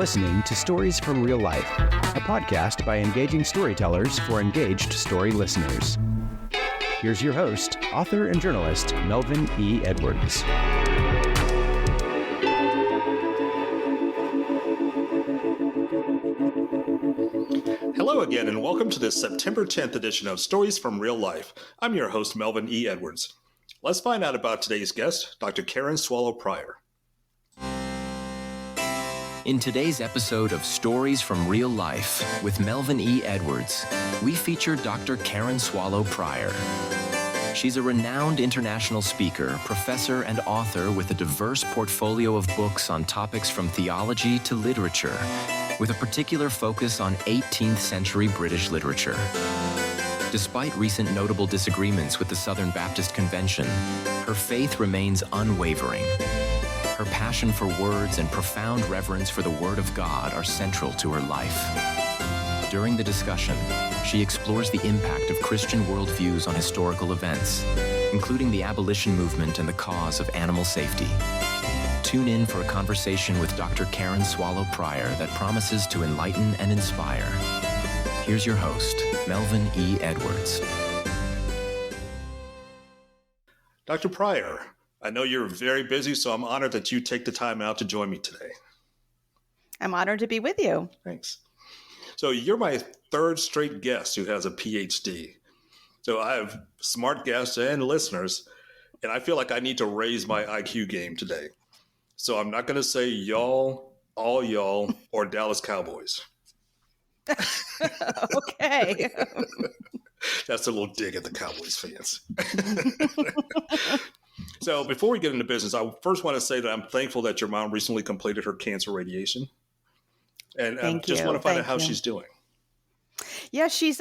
listening to Stories from Real Life, a podcast by engaging storytellers for engaged story listeners. Here's your host, author and journalist, Melvin E. Edwards. Hello again, and welcome to this September 10th edition of Stories from Real Life. I'm your host, Melvin E. Edwards. Let's find out about today's guest, Dr. Karen Swallow Pryor. In today's episode of Stories from Real Life with Melvin E. Edwards, we feature Dr. Karen Swallow Pryor. She's a renowned international speaker, professor, and author with a diverse portfolio of books on topics from theology to literature, with a particular focus on 18th century British literature. Despite recent notable disagreements with the Southern Baptist Convention, her faith remains unwavering. Her passion for words and profound reverence for the Word of God are central to her life. During the discussion, she explores the impact of Christian worldviews on historical events, including the abolition movement and the cause of animal safety. Tune in for a conversation with Dr. Karen Swallow Pryor that promises to enlighten and inspire. Here's your host, Melvin E. Edwards. Dr. Pryor, I know you're very busy, so I'm honored that you take the time out to join me today. I'm honored to be with you. Thanks. So you're my third straight guest who has a PhD. So I have smart guests and listeners, and I feel like I need to raise my IQ game today. So I'm not going to say y'all, all y'all, or Dallas Cowboys. Okay. That's a little dig at the Cowboys fans. So before we get into business, I first want to say that I'm thankful that your mom recently completed her cancer radiation. And I just want to find out how she's doing. Yeah, she's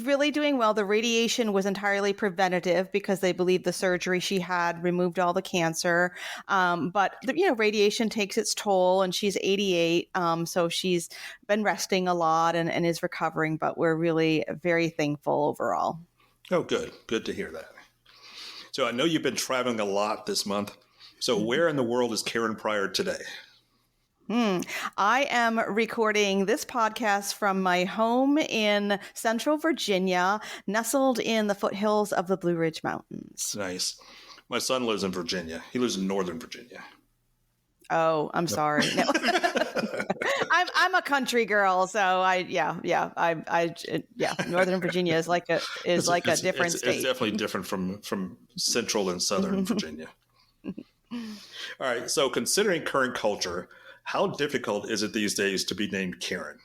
really doing well. The radiation was entirely preventative because they believe the surgery she had removed all the cancer. But radiation takes its toll, and she's 88. So she's been resting a lot and is recovering. But we're really very thankful overall. Oh, good. Good to hear that. So I know you've been traveling a lot this month. So where in the world is Karen Pryor today? I am recording this podcast from my home in Central Virginia, nestled in the foothills of the Blue Ridge Mountains. Nice. My son lives in Virginia. He lives in Northern Virginia. Oh, I'm sorry. No. I'm a country girl, so Northern Virginia is like a different state. It's definitely different from Central and Southern Virginia. All right. So considering current culture, how difficult is it these days to be named Karen?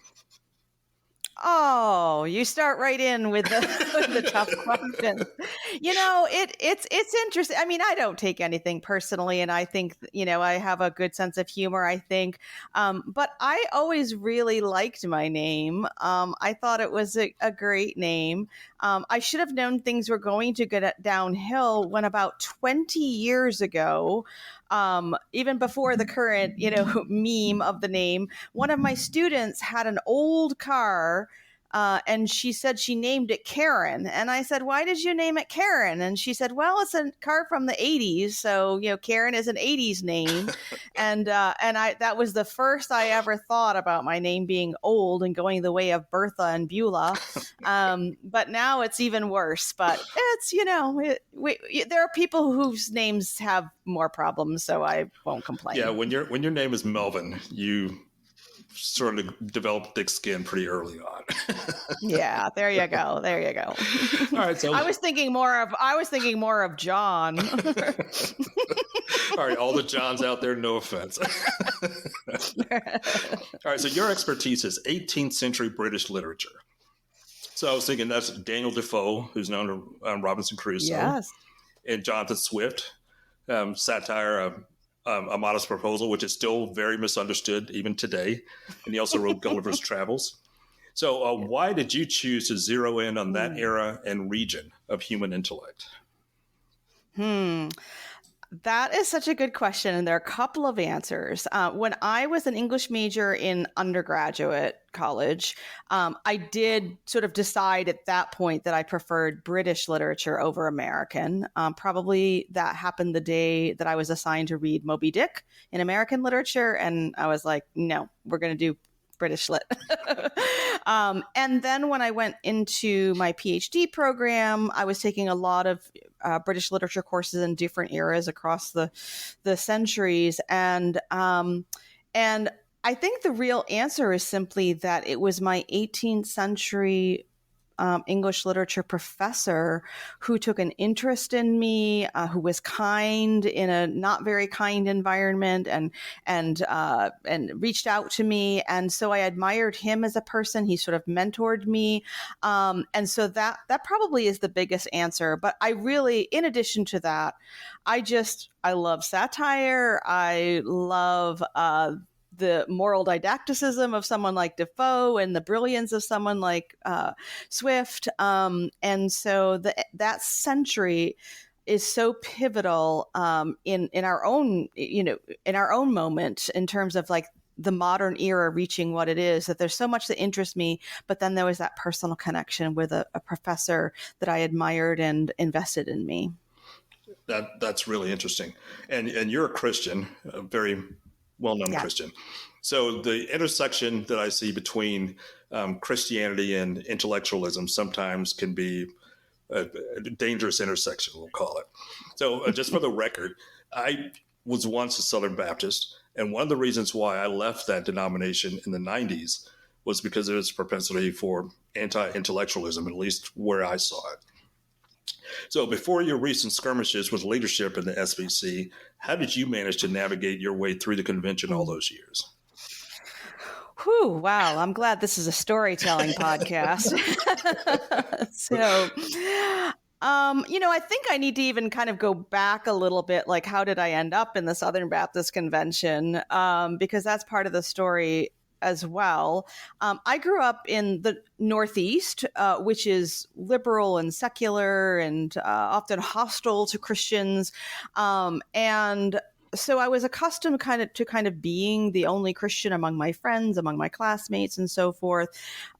Oh, you start right in with the tough questions. It's interesting. I mean, I don't take anything personally, and I think, I have a good sense of humor, I think. But I always really liked my name. I thought it was a great name. I should have known things were going to get downhill when about 20 years ago, even before the current, meme of the name, one of my students had an old car, and she said she named it Karen. And I said, why did you name it Karen? And she said, well, it's a car from the 80s. So, Karen is an 80s name. and that was the first I ever thought about my name being old and going the way of Bertha and Beulah. But now it's even worse. But it's, there are people whose names have more problems, so I won't complain. Yeah, when your name is Melvin, you sort of develop thick skin pretty early on. Yeah, there you go. All right, so I was thinking more of John. All right, all the Johns out there, no offense. All right, so your expertise is 18th century British literature. So I was thinking that's Daniel Defoe, who's known to Robinson Crusoe, yes, and Jonathan Swift, satire, A Modest Proposal, which is still very misunderstood even today. And he also wrote Gulliver's Travels. So why did you choose to zero in on that era and region of human intellect? That is such a good question. And there are a couple of answers. When I was an English major in undergraduate college, I did sort of decide at that point that I preferred British literature over American. Probably that happened the day that I was assigned to read Moby Dick in American literature. And I was like, no, we're going to do British lit. And then when I went into my PhD program, I was taking a lot of British literature courses in different eras across the centuries. And I think the real answer is simply that it was my 18th century English literature professor who took an interest in me, who was kind in a not very kind environment, and reached out to me. And so I admired him as a person. He sort of mentored me. And so that probably is the biggest answer. But I really, in addition to that, I love satire. I love the moral didacticism of someone like Defoe and the brilliance of someone like Swift. And so that century is so pivotal in our own, in our own moment in terms of like the modern era reaching what it is, that there's so much that interests me. But then there was that personal connection with a professor that I admired and invested in me. That's really interesting. And you're a Christian, a very well-known Christian. So the intersection that I see between Christianity and intellectualism sometimes can be a dangerous intersection, we'll call it. So just for the record, I was once a Southern Baptist. And one of the reasons why I left that denomination in the 90s was because of its propensity for anti-intellectualism, at least where I saw it. So before your recent skirmishes with leadership in the SBC, how did you manage to navigate your way through the convention all those years? Whew, wow. I'm glad this is a storytelling podcast. So, I think I need to even kind of go back a little bit, like how did I end up in the Southern Baptist Convention? Because that's part of the story as well. I grew up in the Northeast, which is liberal and secular and often hostile to Christians. And so I was accustomed to being the only Christian among my friends, among my classmates and so forth.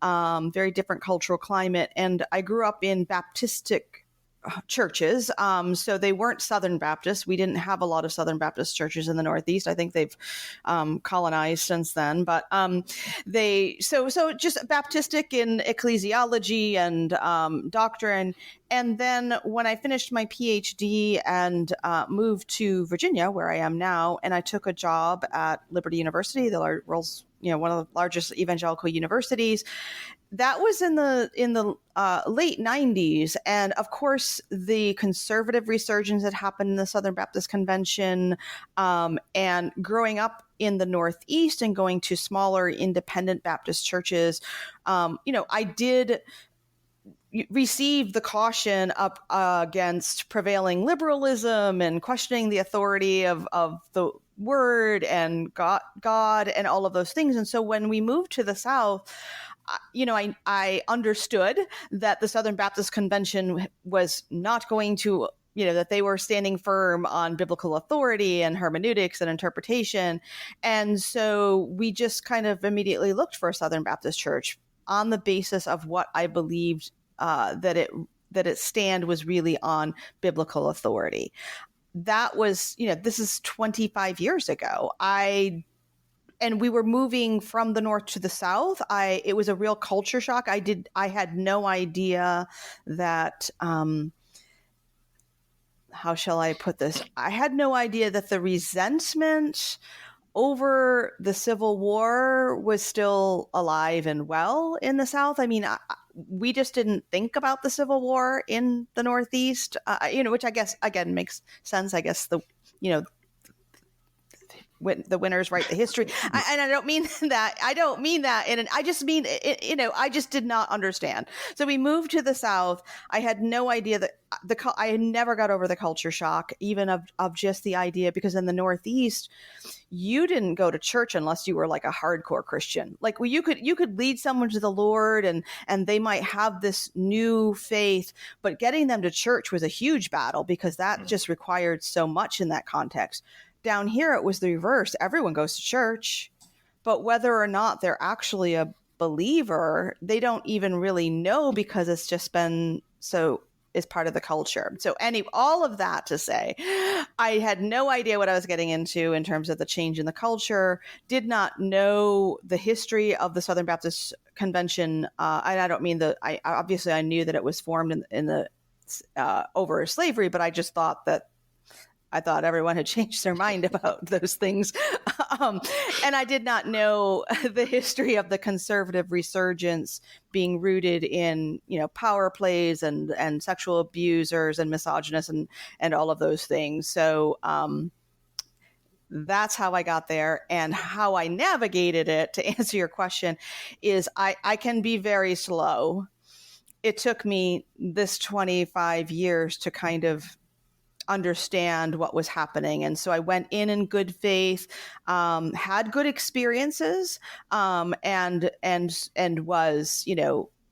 Very different cultural climate. And I grew up in Baptistic churches. So they weren't Southern Baptists. We didn't have a lot of Southern Baptist churches in the Northeast. I think they've colonized since then, but so just Baptistic in ecclesiology and doctrine. And then when I finished my PhD and moved to Virginia, where I am now, and I took a job at Liberty University, the world's one of the largest evangelical universities. That was in the late 90s. And of course, the conservative resurgence had happened in the Southern Baptist Convention. And growing up in the Northeast and going to smaller independent Baptist churches, I did receive the caution up against prevailing liberalism and questioning the authority of the word and God and all of those things. And so when we moved to the South, I understood that the Southern Baptist Convention was not going to, that they were standing firm on biblical authority and hermeneutics and interpretation. And so we just kind of immediately looked for a Southern Baptist church on the basis of what I believed that its stand was really on biblical authority. That was, this is 25 years ago. And we were moving from the North to the South. It was a real culture shock. I had no idea that, how shall I put this? I had no idea that the resentment over the Civil War was still alive and well in the South. I mean, we just didn't think about the Civil War in the Northeast, which I guess, again, makes sense. I guess the winners write the history. And I don't mean that. I don't mean that. And I just mean, I just did not understand. So we moved to the South. I had no idea that I had never got over the culture shock, even of just the idea, because in the Northeast, you didn't go to church unless you were like a hardcore Christian. Like, well, you could lead someone to the Lord and they might have this new faith, but getting them to church was a huge battle because that just required so much in that context. Down here, it was the reverse. Everyone goes to church, but whether or not they're actually a believer, they don't even really know because it's just been so is part of the culture. So all of that to say, I had no idea what I was getting into in terms of the change in the culture, did not know the history of the Southern Baptist Convention. I don't mean obviously I knew that it was formed in the over slavery, but I just thought that I thought everyone had changed their mind about those things. And I did not know the history of the conservative resurgence being rooted in, power plays and sexual abusers and misogynists and all of those things. So that's how I got there. And how I navigated it, to answer your question, is I can be very slow. It took me this 25 years to kind of understand what was happening. And so I went in good faith, had good experiences, and was,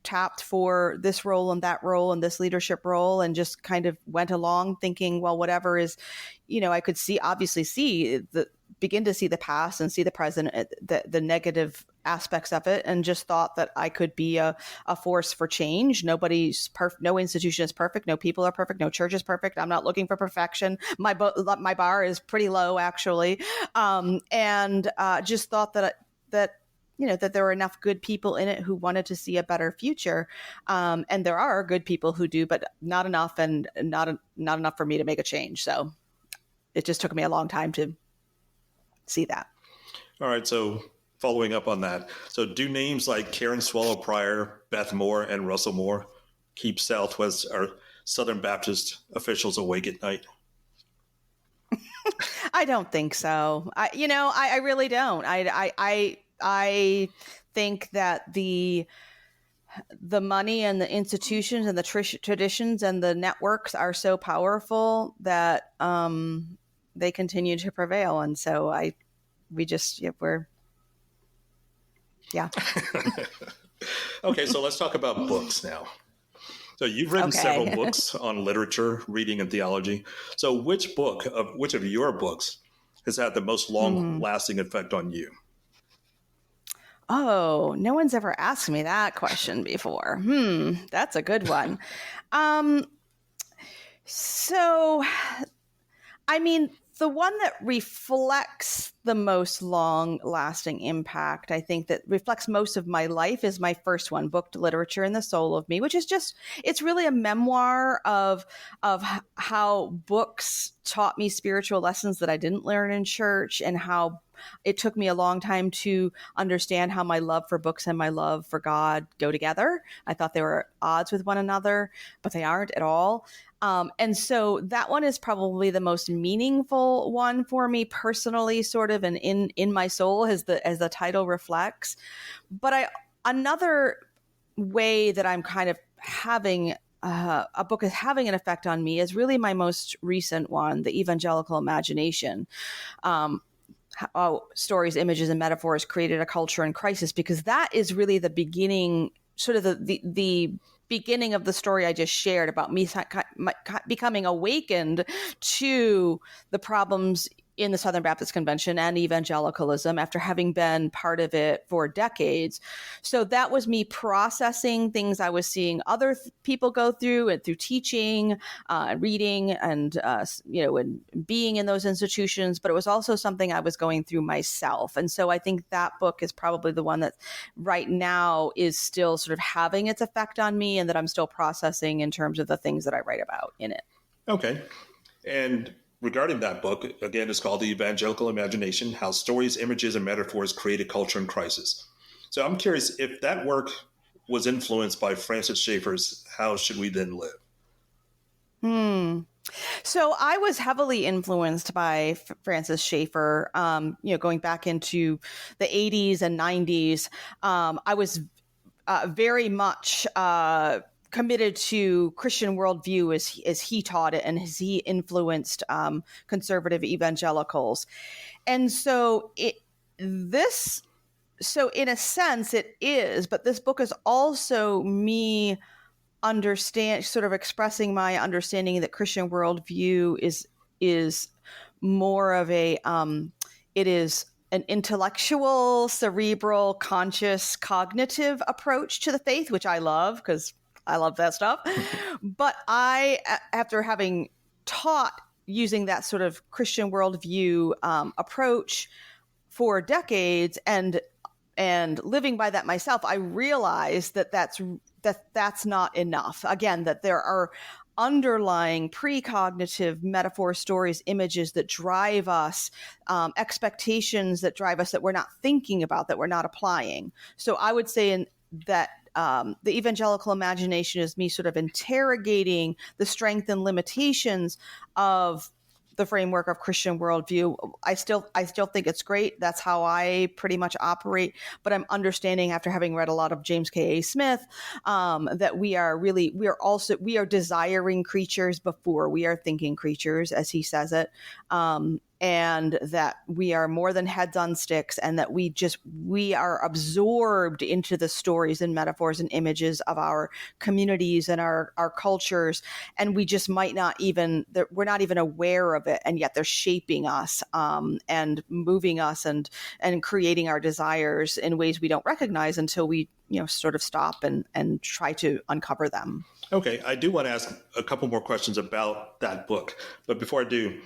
tapped for this role and that role and this leadership role, and just kind of went along thinking, well, whatever is, I could begin to see the past and see the present, the negative aspects of it, and just thought that I could be a force for change. Nobody's perfect. No institution is perfect. No people are perfect. No church is perfect. I'm not looking for perfection. My bar is pretty low, actually. And just thought that there were enough good people in it who wanted to see a better future. And there are good people who do, but not enough, and not enough for me to make a change. So it just took me a long time to see that. All right. So following up on that, so do names like Karen Swallow Prior, Beth Moore, and Russell Moore keep Southwest or Southern Baptist officials awake at night? I don't think so. I really don't. I think that the money and the institutions and the traditions and the networks are so powerful that they continue to prevail. And so we're. Okay, so let's talk about books now. So you've written several books on literature, reading, and theology. So which of your books has had the most long-lasting effect on you? Oh, no one's ever asked me that question before. That's a good one. So, I mean, the one that reflects the most long-lasting impact, I think that reflects most of my life, is my first one, Booked Literature and the Soul of Me, which is it's really a memoir of how books taught me spiritual lessons that I didn't learn in church, and how it took me a long time to understand how my love for books and my love for God go together. I thought they were at odds with one another, but they aren't at all. And so that one is probably the most meaningful one for me personally, sort of, and in my soul, as the title reflects. But another way that I'm kind of having a book is having an effect on me is really my most recent one, The Evangelical Imagination. How stories, images, and metaphors created a culture in crisis, because that is really the beginning, sort of the beginning of the story I just shared about me becoming awakened to the problems in the Southern Baptist Convention and evangelicalism after having been part of it for decades. So that was me processing things I was seeing other people go through, and through teaching, reading, and and being in those institutions. But it was also something I was going through myself. And so I think that book is probably the one that right now is still sort of having its effect on me, and that I'm still processing in terms of the things that I write about in it. Okay. And regarding that book, again, it's called The Evangelical Imagination, How Stories, Images, and Metaphors Create a Culture in Crisis. So I'm curious, if that work was influenced by Francis Schaeffer's How Should We Then Live? So I was heavily influenced by Francis Schaeffer, going back into the 80s and 90s. I was very much committed to Christian worldview as he taught it and as he influenced conservative evangelicals. And so so in a sense it is, but this book is also me sort of expressing my understanding that Christian worldview is more of it is an intellectual, cerebral, conscious, cognitive approach to the faith, which I love because I love that stuff. But after having taught using that sort of Christian worldview approach for decades and living by that myself, I realized that that's not enough. Again, that there are underlying precognitive metaphors, stories, images that drive us, expectations that drive us that we're not thinking about, that we're not applying. So I would say that the evangelical imagination is me sort of interrogating the strength and limitations of the framework of Christian worldview. I still think it's great. That's how I pretty much operate. But I'm understanding, after having read a lot of James K.A. Smith, that we are desiring creatures before we are thinking creatures, as he says it. And that we are more than heads on sticks, and that we are absorbed into the stories and metaphors and images of our communities and our cultures. And we just we're not even aware of it. And yet they're shaping us and moving us and creating our desires in ways we don't recognize until we sort of stop and try to uncover them. Okay, I do want to ask a couple more questions about that book. But before I do,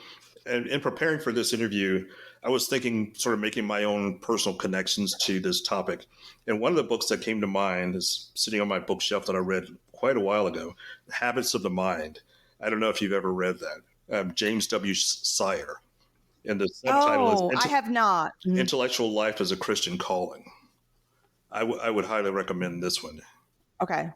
and in preparing for this interview, I was thinking, sort of making my own personal connections to this topic. And one of the books that came to mind is sitting on my bookshelf that I read quite a while ago, Habits of the Mind. I don't know if you've ever read that. James W. Sire. And the subtitle is I have not. Intellectual Life as a Christian Calling. I would highly recommend this one. Okay.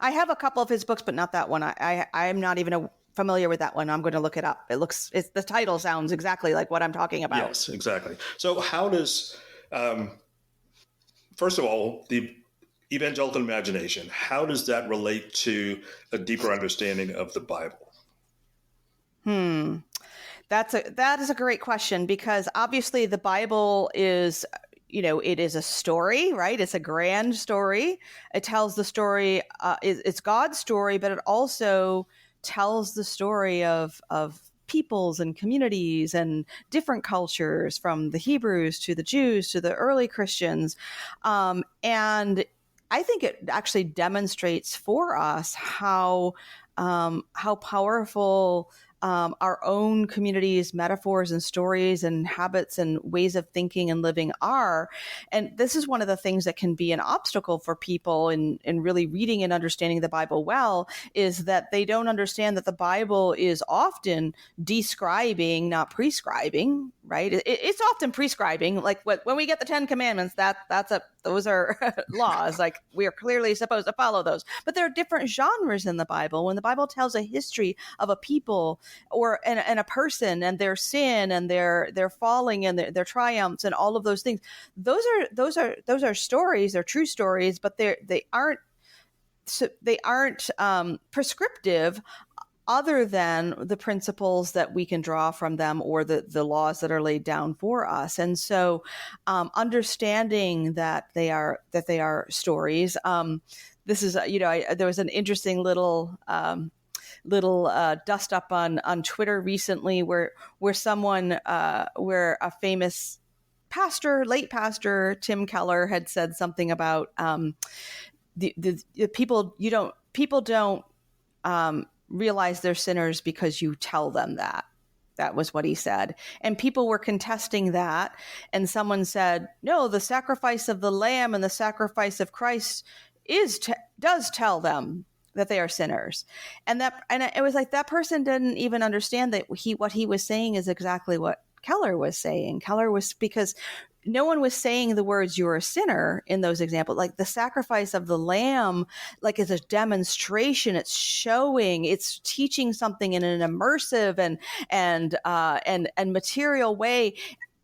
I have a couple of his books, but not that one. I'm not even familiar with that one. I'm going to look it up. The title sounds exactly like what I'm talking about. Yes, exactly. So how does, first of all, the evangelical imagination, how does that relate to a deeper understanding of the Bible? That is a great question, because obviously the Bible is, it is a story, right? It's a grand story. It tells the story, it's God's story, but it also tells the story of peoples and communities and different cultures, from the Hebrews to the Jews to the early Christians. And I think it actually demonstrates for us how powerful our own communities' metaphors and stories and habits and ways of thinking and living are. And this is one of the things that can be an obstacle for people in really reading and understanding the Bible well, is that they don't understand that the Bible is often describing, not prescribing, right? It's often prescribing, like when we get the 10 Commandments, those are laws, like we are clearly supposed to follow those. But there are different genres in the Bible. When the Bible tells a history of a people and a person and their sin and their falling and their triumphs and all of those things, those are stories. They're true stories, but they aren't prescriptive, other than the principles that we can draw from them or the laws that are laid down for us. And so understanding that they are stories. This is, there was an interesting little dust up on Twitter recently where a famous pastor, late pastor, Tim Keller, had said something about the people don't realize they're sinners because you tell them that. That was what he said. And people were contesting that. And someone said, no, the sacrifice of the Lamb and the sacrifice of Christ does tell them that they are sinners. And it was like, that person didn't even understand that what he was saying is exactly what Keller was saying. Keller was, because no one was saying the words, "you're a sinner" in those examples. Like the sacrifice of the lamb, like is a demonstration. It's showing, it's teaching something in an immersive and material way.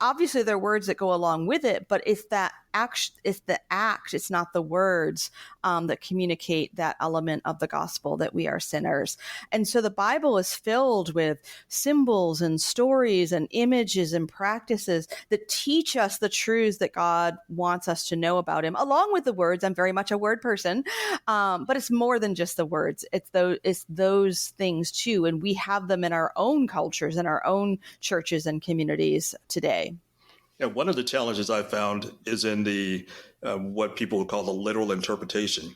Obviously, there are words that go along with it, but it's that act. It's the act. It's not the words that communicate that element of the gospel that we are sinners. And so the Bible is filled with symbols and stories and images and practices that teach us the truths that God wants us to know about Him, along with the words. I'm very much a word person, but it's more than just the words. It's those things too, and we have them in our own cultures, in our own churches and communities today. Yeah, one of the challenges I found is in the what people would call the literal interpretation,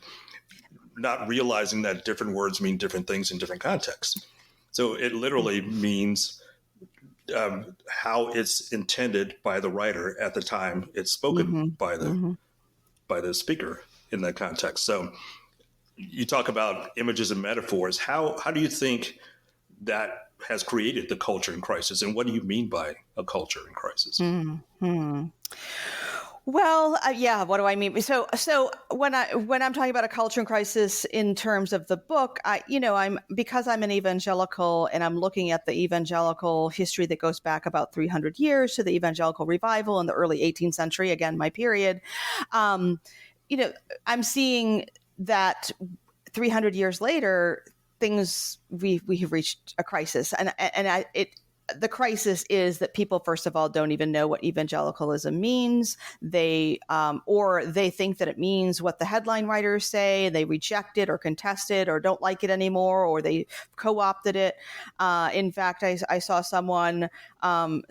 not realizing that different words mean different things in different contexts. So it literally means how it's intended by the writer at the time it's spoken by the speaker in that context. So you talk about images and metaphors. How do you think that has created the culture in crisis, and what do you mean by a culture in crisis? Well, yeah. What do I mean? So when I'm talking about a culture in crisis in terms of the book, because I'm an evangelical and I'm looking at the evangelical history that goes back about 300 years to the evangelical revival in the early 18th century. Again, my period. I'm seeing that 300 years later, we have reached a crisis, the crisis is that people, first of all, don't even know what evangelicalism means. They think that it means what the headline writers say. They reject it or contest it or don't like it anymore, or they co-opted it. In fact, I saw someone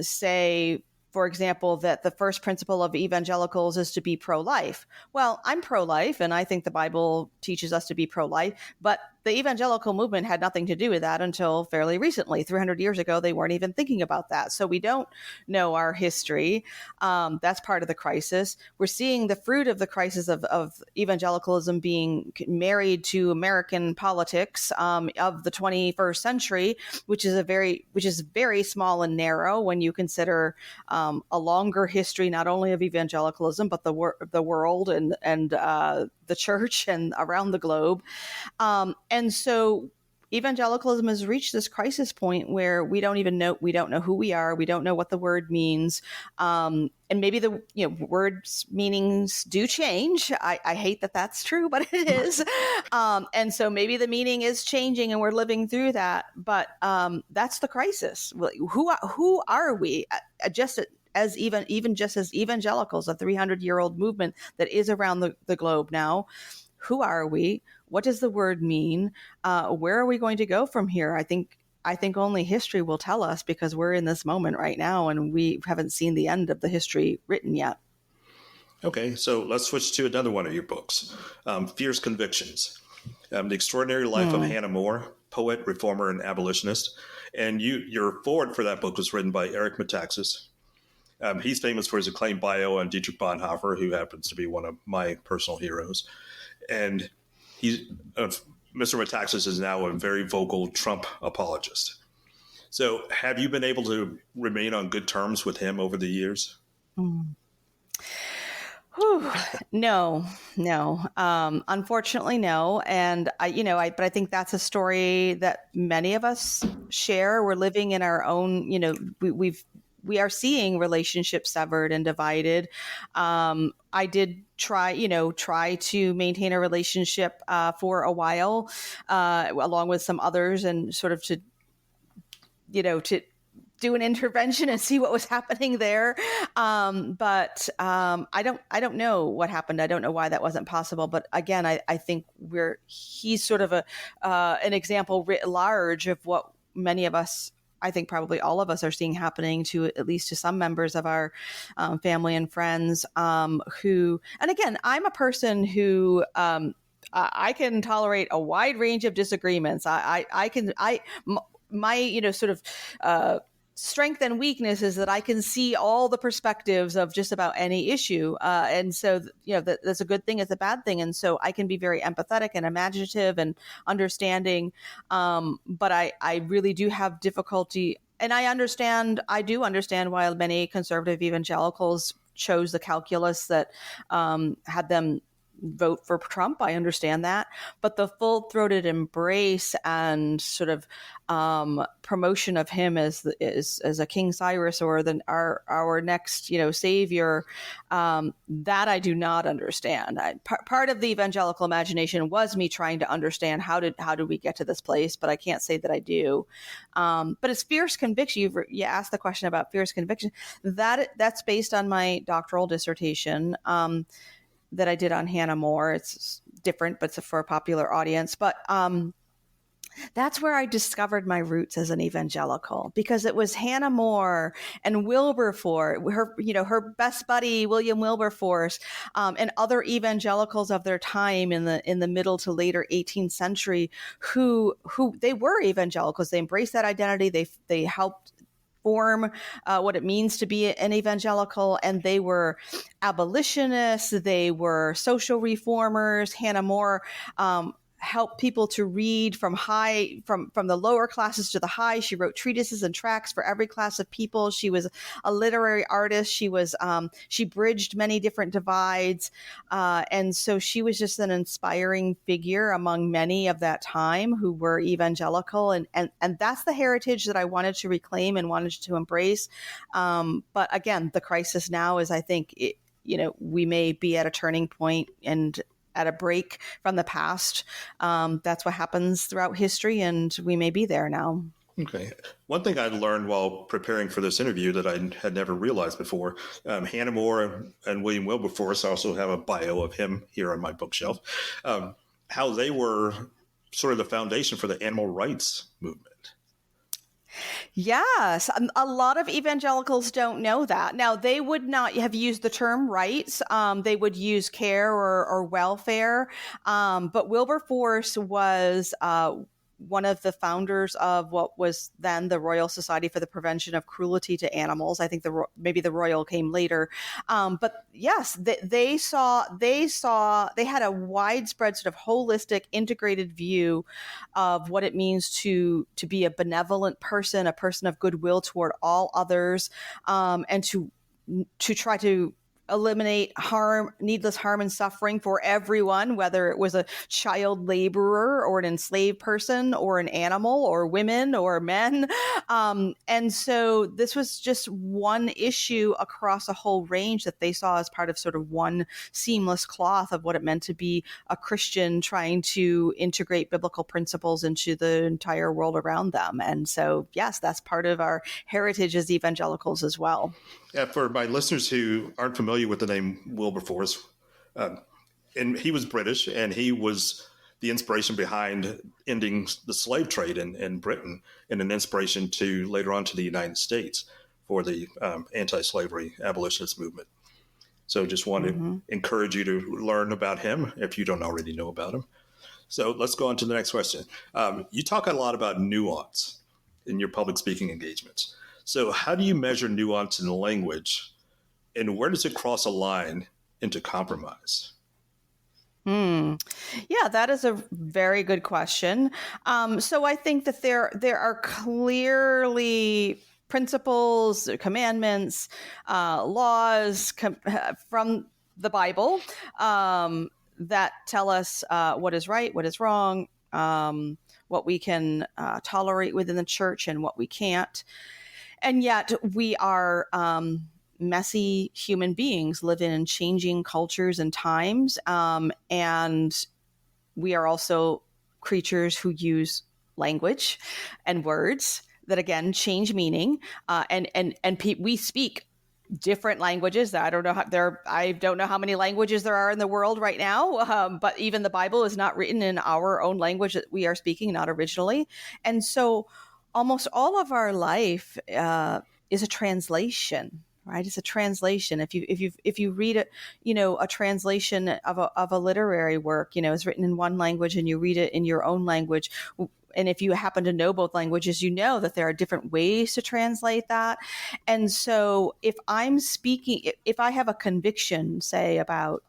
say, for example, that the first principle of evangelicals is to be pro-life. Well, I'm pro-life, and I think the Bible teaches us to be pro-life, but the evangelical movement had nothing to do with that until fairly recently. 300 years ago, they weren't even thinking about that. So we don't know our history. That's part of the crisis. We're seeing the fruit of the crisis of evangelicalism being married to American politics of the 21st century, which is very small and narrow when you consider a longer history, not only of evangelicalism, but the world and the church and around the globe. And so evangelicalism has reached this crisis point where we don't know who we are. We don't know what the word means. And maybe the words meanings do change. I hate that that's true, but it is. And so maybe the meaning is changing and we're living through that. But that's the crisis. Who are we? Just as evangelicals, a 300-year-old movement that is around the globe now. Who are we? What does the word mean? Where are we going to go from here? I think only history will tell us, because we're in this moment right now and we haven't seen the end of the history written yet. Okay, so let's switch to another one of your books, Fierce Convictions, The Extraordinary Life of Hannah More, Poet, Reformer, and Abolitionist. And your foreword for that book was written by Eric Metaxas. He's famous for his acclaimed bio on Dietrich Bonhoeffer, who happens to be one of my personal heroes. And Mr. Metaxas is now a very vocal Trump apologist. So have you been able to remain on good terms with him over the years? No. Unfortunately, no. And but I think that's a story that many of us share. We're living in our own, we are seeing relationships severed and divided. I did try to maintain a relationship for a while, along with some others, and sort of to do an intervention and see what was happening there. But I don't know what happened. I don't know why that wasn't possible. But again, I think he's sort of an example writ large of what many of us, I think probably all of us, are seeing happening to at least to some members of our family and friends who, and again, I'm a person who I can tolerate a wide range of disagreements. My sort of strength and weakness is that I can see all the perspectives of just about any issue. And so, that's a good thing, it's a bad thing. And so I can be very empathetic and imaginative and understanding. But I really do have difficulty. And I do understand why many conservative evangelicals chose the calculus that had them vote for Trump. I understand that. But the full-throated embrace and sort of promotion of him as a King Cyrus or our next, savior, that I do not understand. Part of the evangelical imagination was me trying to understand how did we get to this place, but I can't say that I do. But it's fierce conviction. You asked the question about fierce conviction. That's based on my doctoral dissertation that I did on Hannah More. It's different, but it's for a popular audience. But that's where I discovered my roots as an evangelical, because it was Hannah More and Wilberforce, her best buddy William Wilberforce, and other evangelicals of their time in the middle to later 18th century, who they were evangelicals. They embraced that identity. They helped form what it means to be an evangelical, and they were abolitionists, they were social reformers. Hannah More helped people to read from the lower classes to the high. She wrote treatises and tracts for every class of people. She was a literary artist. She bridged many different divides, and so she was just an inspiring figure among many of that time who were evangelical, and that's the heritage that I wanted to reclaim and wanted to embrace. But again, the crisis now is, I think, we may be at a turning point and at a break from the past. That's what happens throughout history, and we may be there now. Okay. One thing I learned while preparing for this interview that I had never realized before, Hannah More and William Wilberforce, I also have a bio of him here on my bookshelf, how they were sort of the foundation for the animal rights movement. Yes, a lot of evangelicals don't know that. Now, they would not have used the term rights. They would use care or welfare. But Wilberforce was one of the founders of what was then the Royal Society for the Prevention of Cruelty to Animals. I think maybe the Royal came later. But yes, they had a widespread sort of holistic, integrated view of what it means to be a benevolent person, a person of goodwill toward all others, and to try to eliminate needless harm and suffering for everyone, whether it was a child laborer or an enslaved person or an animal or women or men. And so this was just one issue across a whole range that they saw as part of sort of one seamless cloth of what it meant to be a Christian trying to integrate biblical principles into the entire world around them. And so, yes, that's part of our heritage as evangelicals as well. Yeah, for my listeners who aren't familiar with the name Wilberforce, and he was British, and he was the inspiration behind ending the slave trade in Britain, and an inspiration to later on to the United States for the anti-slavery abolitionist movement. So just want to encourage you to learn about him if you don't already know about him. So let's go on to the next question. You talk a lot about nuance in your public speaking engagements. So how do you measure nuance in language, and where does it cross a line into compromise? Yeah, that is a very good question. So I think that there are clearly principles, commandments, laws from the Bible that tell us what is right, what is wrong, what we can tolerate within the church and what we can't. And yet we are messy human beings living in changing cultures and times. And we are also creatures who use language and words that, again, change meaning. We speak different languages. I don't know how many languages there are in the world right now. But even the Bible is not written in our own language that we are speaking, not originally. And so almost all of our life is a translation, right? It's a translation. If you read a translation of a literary work, it's written in one language and you read it in your own language, and if you happen to know both languages, you know that there are different ways to translate that. And so if I'm speaking, if I have a conviction, say about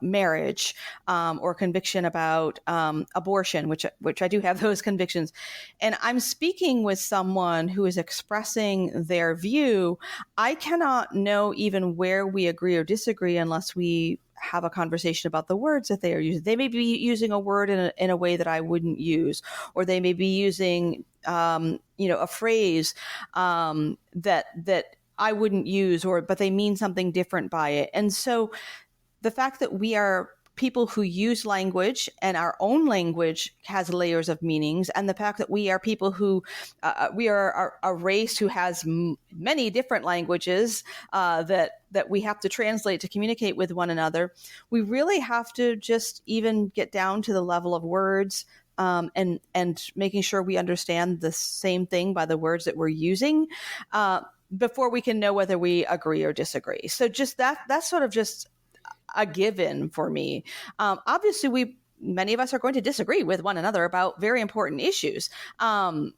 marriage, or conviction about abortion, which I do have those convictions, and I'm speaking with someone who is expressing their view, I cannot know even where we agree or disagree unless we have a conversation about the words that they are using. They may be using a word in a way that I wouldn't use, or they may be using a phrase that I wouldn't use, but they mean something different by it. And so the fact that we are people who use language, and our own language has layers of meanings, and the fact that we are people who we are a race who has many different languages that we have to translate to communicate with one another, we really have to just even get down to the level of words, and making sure we understand the same thing by the words that we're using, before we can know whether we agree or disagree. So just that's sort of just a given for me. Obviously, many of us are going to disagree with one another about very important issues. And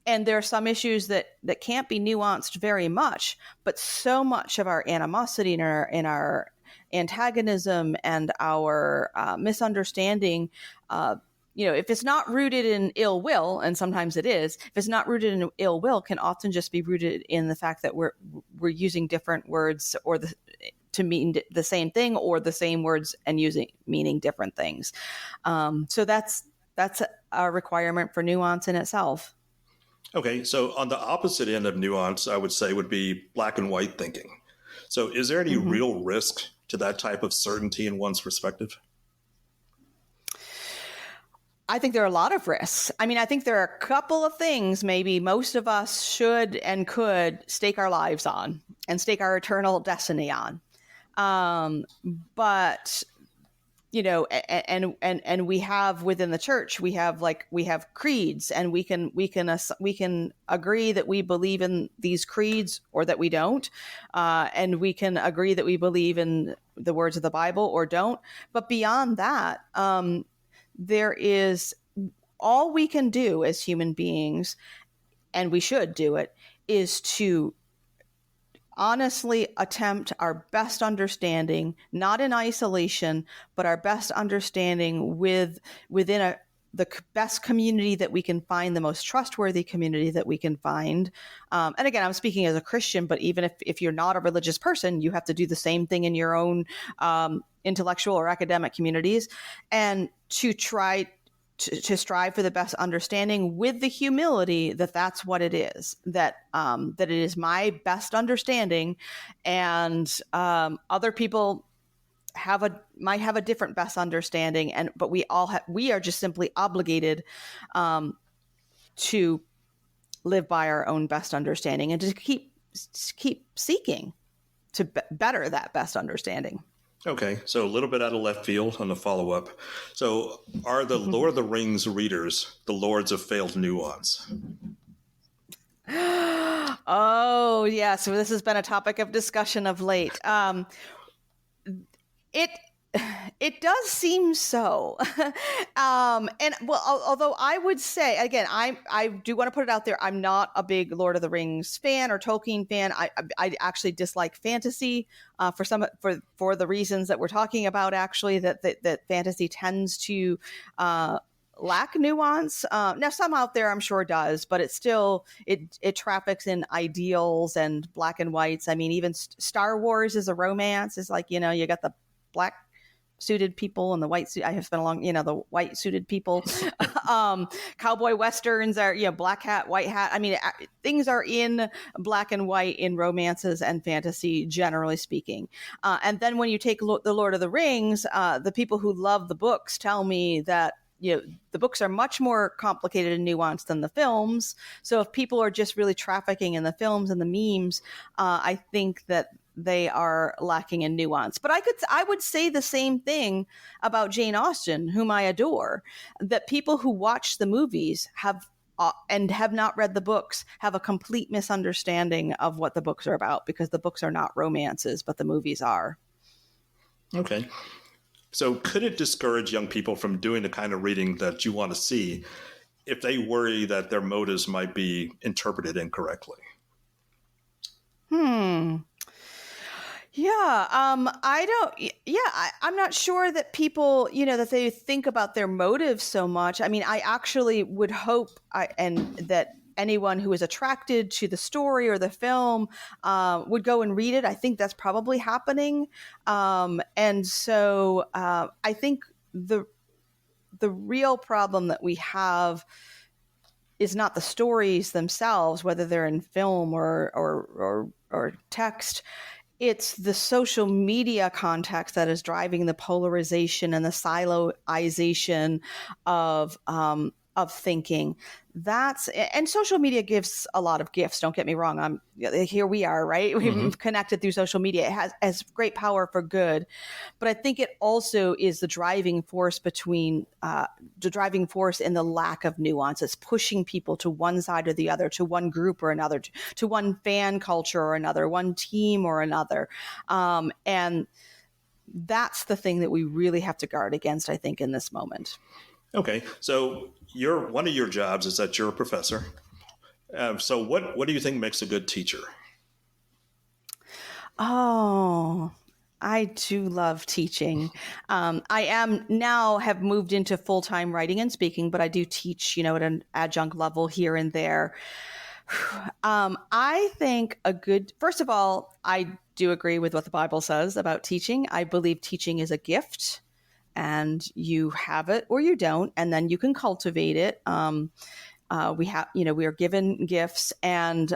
there are some issues that can't be nuanced very much, but so much of our animosity and our antagonism and our misunderstanding, if it's not rooted in ill will, and sometimes it is, if it's not rooted in ill will, can often just be rooted in the fact that we're using different words to mean the same thing, or the same words and meaning different things. So that's a requirement for nuance in itself. Okay, so on the opposite end of nuance, I would say would be black and white thinking. So is there any real risk to that type of certainty in one's perspective? I think there are a lot of risks. I mean, I think there are a couple of things maybe most of us should and could stake our lives on and stake our eternal destiny on. But and we have within the church, we have creeds, and we can agree that we believe in these creeds or that we don't, and we can agree that we believe in the words of the Bible or don't. But beyond that, there is all we can do as human beings, and we should do it, is to honestly attempt our best understanding, not in isolation, but our best understanding within the best community that we can find, the most trustworthy community that we can find. And again, I'm speaking as a Christian, but even if you're not a religious person, you have to do the same thing in your own intellectual or academic communities, and to try to strive for the best understanding with the humility that that's what it is, that it is my best understanding, and other people might have a different best understanding, but we are just simply obligated to live by our own best understanding and to keep seeking to better that best understanding. Okay, so a little bit out of left field on the follow-up. So are the Lord of the Rings readers the lords of failed nuance? Oh, yeah. So this has been a topic of discussion of late. It does seem so. And well, although I would say, again, I do want to put it out there, I'm not a big Lord of the Rings fan or Tolkien fan. I actually dislike fantasy for the reasons that we're talking about, actually, that fantasy tends to lack nuance. Now, some out there I'm sure does, but it's still, it traffics in ideals and black and whites. I mean, even Star Wars is a romance. It's like, you got the black suited people and the white suit. I have spent a long, the white suited people. Cowboy westerns are, black hat, white hat. I mean, things are in black and white in romances and fantasy, generally speaking. And then when you take the Lord of the Rings, the people who love the books tell me that the books are much more complicated and nuanced than the films. So if people are just really trafficking in the films and the memes, I think that they are lacking in nuance. But I would say the same thing about Jane Austen, whom I adore, that people who watch the movies and have not read the books have a complete misunderstanding of what the books are about, because the books are not romances, but the movies are. Okay. So could it discourage young people from doing the kind of reading that you want to see if they worry that their motives might be interpreted incorrectly? Yeah, I'm not sure that people, that they think about their motives so much. I mean, I actually would hope that anyone who is attracted to the story or the film would go and read it. I think that's probably happening. And so I think the real problem that we have is not the stories themselves, whether they're in film or text. It's the social media context that is driving the polarization and the siloization of thinking. And social media gives a lot of gifts. Don't get me wrong. Here we are, right? We've connected through social media. It has great power for good, but I think it also is the driving force in the lack of nuance. It's pushing people to one side or the other, to one group or another, to one fan culture or another, one team or another, and that's the thing that we really have to guard against, I think, in this moment. Okay, so one of your jobs is that you're a professor. So what do you think makes a good teacher? Oh, I do love teaching. I have moved into full-time writing and speaking, but I do teach, at an adjunct level here and there. I think first of all, I do agree with what the Bible says about teaching. I believe teaching is a gift. And you have it or you don't, and then you can cultivate it. We are given gifts, and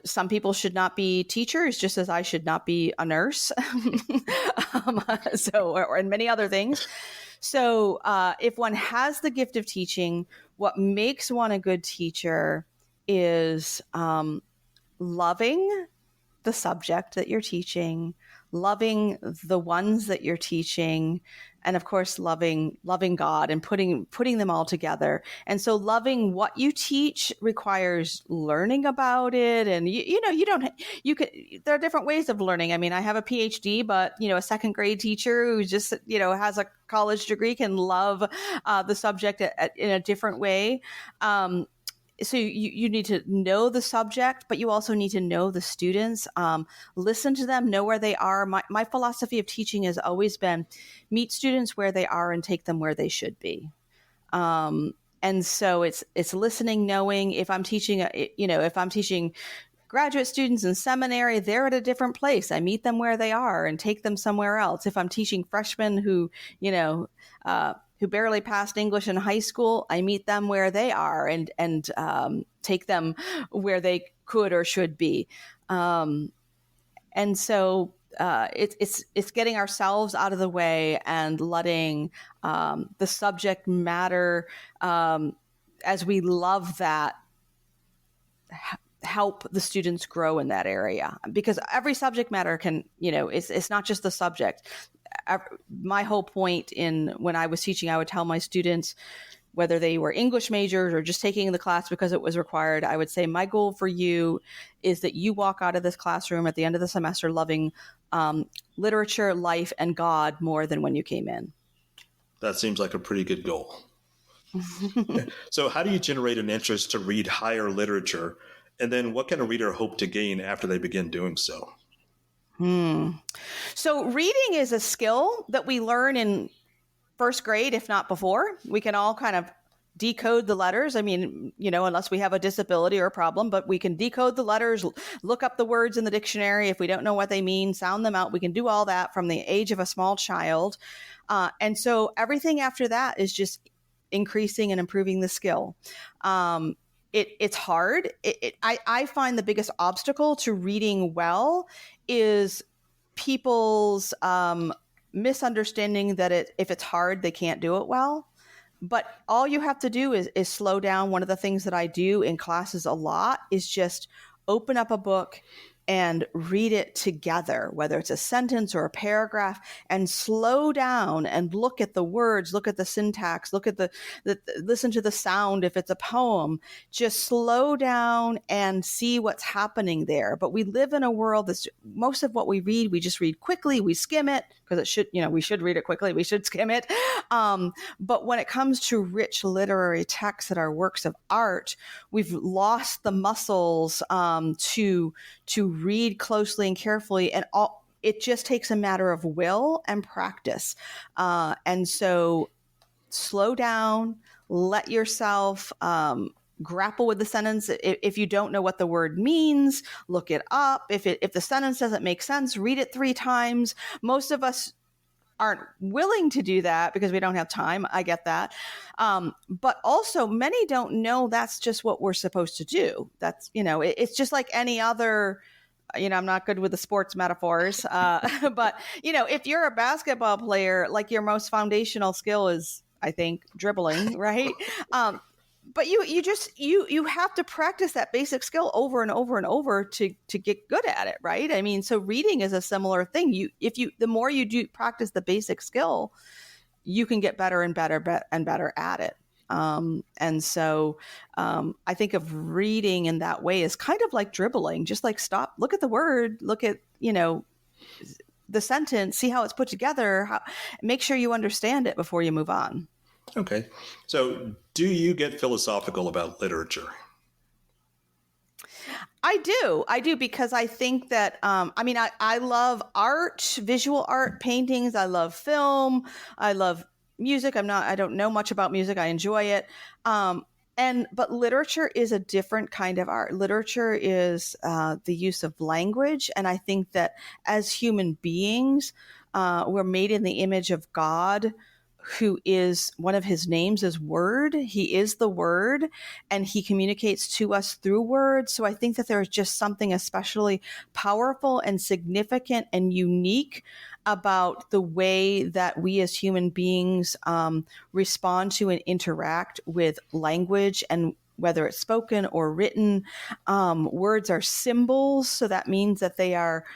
some people should not be teachers, just as I should not be a nurse, and many other things. So if one has the gift of teaching, what makes one a good teacher is loving the subject that you're teaching, loving the ones that you're teaching, and of course loving God and putting them all together. And so loving what you teach requires learning about it. And there are different ways of learning. I mean, I have a PhD, but a second grade teacher who just has a college degree can love the subject in a different way. So you need to know the subject, but you also need to know the students, listen to them, know where they are. My philosophy of teaching has always been meet students where they are and take them where they should be. And so it's listening, knowing if I'm teaching, graduate students in seminary, they're at a different place. I meet them where they are and take them somewhere else. If I'm teaching freshmen who barely passed English in high school, I meet them where they are and take them where they could or should be. And so it's getting ourselves out of the way and letting the subject matter as we love that help the students grow in that area, because every subject matter can, it's not just the subject. My whole point when I was teaching, I would tell my students, whether they were English majors or just taking the class because it was required, I would say, my goal for you is that you walk out of this classroom at the end of the semester loving literature, life, and God more than when you came in. That seems like a pretty good goal. So how do you generate an interest to read higher literature? And then what can a reader hope to gain after they begin doing so? So reading is a skill that we learn in first grade, if not before. We can all kind of decode the letters. I mean, unless we have a disability or a problem, but we can decode the letters, look up the words in the dictionary. If we don't know what they mean, sound them out. We can do all that from the age of a small child. And so everything after that is just increasing and improving the skill. It's hard. I find the biggest obstacle to reading well is people's misunderstanding that if it's hard, they can't do it well. But all you have to do is slow down. One of the things that I do in classes a lot is just open up a book and read it together, whether it's a sentence or a paragraph, and slow down and look at the words, look at the syntax, look at listen to the sound. If it's a poem, just slow down and see what's happening there. But we live in a world most of what we read, we just read quickly, we skim it, because it should, we should read it quickly. We should skim it. But when it comes to rich literary texts that are works of art, we've lost the muscles to read closely and carefully, and it just takes a matter of will and practice. And so slow down, let yourself grapple with the sentence. If you don't know what the word means, look it up. If the sentence doesn't make sense, read it 3 times. Most of us aren't willing to do that because we don't have time. I get that. But also many don't know that's just what we're supposed to do. That's, it's just like any other, I'm not good with the sports metaphors. But, if you're a basketball player, like your most foundational skill is, I think, dribbling, right? But you have to practice that basic skill over and over and over to get good at it, right? I mean, so reading is a similar thing. The more you do practice the basic skill, you can get better and better and better at it. And so I think of reading in that way as kind of like dribbling, just like stop, look at the word, look at, the sentence, see how it's put together, make sure you understand it before you move on. Okay. So do you get philosophical about literature? I do, because I think that, I love art, visual art, paintings. I love film. I love music. I don't know much about music. I enjoy it. But literature is a different kind of art. Literature is the use of language. And I think that as human beings, we're made in the image of God, who is, one of his names is Word. He is the Word, and he communicates to us through words. So I think that there is just something especially powerful and significant and unique about the way that we as human beings respond to and interact with language, and whether it's spoken or written. Words are symbols, so that means that they are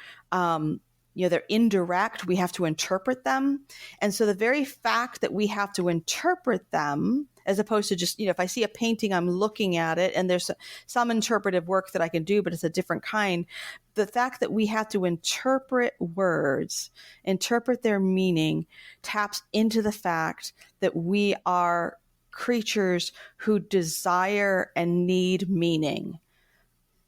they're indirect. We have to interpret them. And so the very fact that we have to interpret them, as opposed to just, if I see a painting, I'm looking at it and there's some interpretive work that I can do, but it's a different kind. The fact that we have to interpret words, interpret their meaning, taps into the fact that we are creatures who desire and need meaning.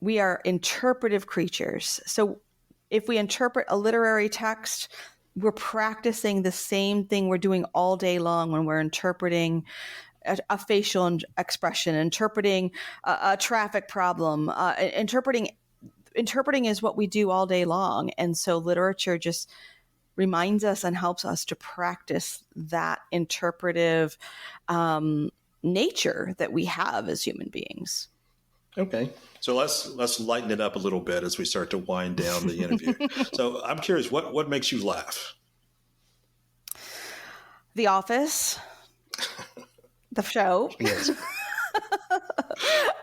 We are interpretive creatures. So if we interpret a literary text, we're practicing the same thing we're doing all day long when we're interpreting a facial expression, interpreting a traffic problem. Interpreting is what we do all day long. And so literature just reminds us and helps us to practice that interpretive nature that we have as human beings. Okay. So let's lighten it up a little bit as we start to wind down the interview. So I'm curious, what makes you laugh? The Office, the show. Yes.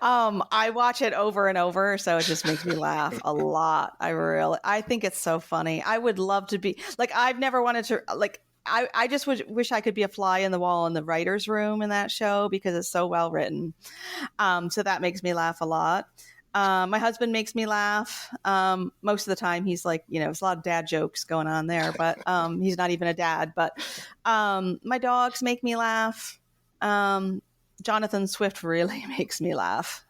I watch it over and over, so it just makes me laugh a lot. I think it's so funny. I would love to be like, I've never wanted to, like, I just wish I could be a fly in the wall in the writer's room in that show, because it's so well written. So that makes me laugh a lot. My husband makes me laugh. Most of the time he's like, there's a lot of dad jokes going on there, but he's not even a dad. But my dogs make me laugh. Jonathan Swift really makes me laugh.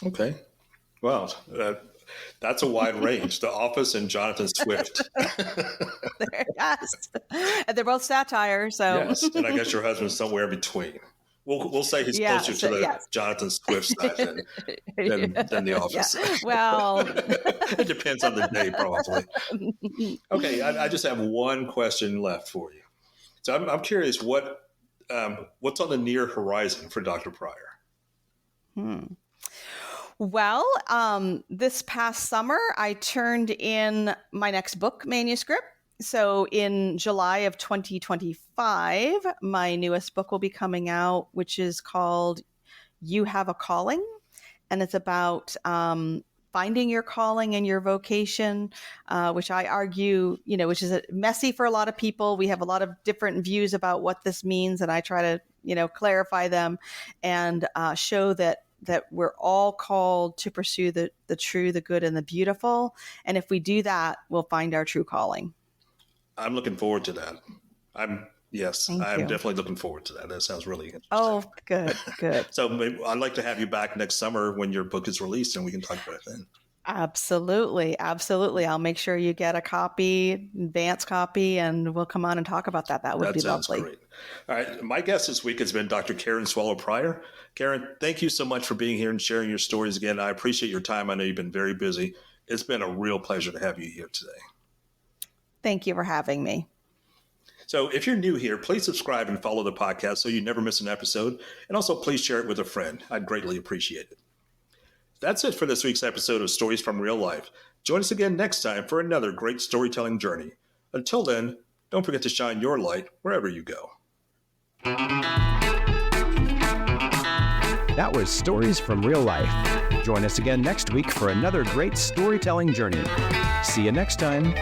Okay. Wow. That's a wide range. The Office and Jonathan Swift. Yes. And they're both satire. So yes. And I guess your husband's somewhere in between. We'll say he's closer to the Jonathan Swift side than the Office. Yeah. Well, it depends on the day, probably. Okay. I just have one question left for you. So I'm curious what's on the near horizon for Dr. Pryor? Well, this past summer, I turned in my next book manuscript. So in July of 2025, my newest book will be coming out, which is called You Have a Calling. And it's about finding your calling and your vocation, which I argue, which is messy for a lot of people. We have a lot of different views about what this means. And I try to, clarify them and show that we're all called to pursue the true, the good, and the beautiful. And if we do that, we'll find our true calling. I'm looking forward to that. I'm definitely looking forward to that. That sounds really interesting. Oh, good. So maybe I'd like to have you back next summer when your book is released and we can talk about it then. Absolutely. I'll make sure you get a copy, advance copy, and we'll come on and talk about that. That would be lovely. Great. All right. My guest this week has been Dr. Karen Swallow Pryor. Karen, thank you so much for being here and sharing your stories again. I appreciate your time. I know you've been very busy. It's been a real pleasure to have you here today. Thank you for having me. So if you're new here, please subscribe and follow the podcast so you never miss an episode. And also please share it with a friend. I'd greatly appreciate it. That's it for this week's episode of Stories from Real Life. Join us again next time for another great storytelling journey. Until then, don't forget to shine your light wherever you go. That was Stories from Real Life. Join us again next week for another great storytelling journey. See you next time.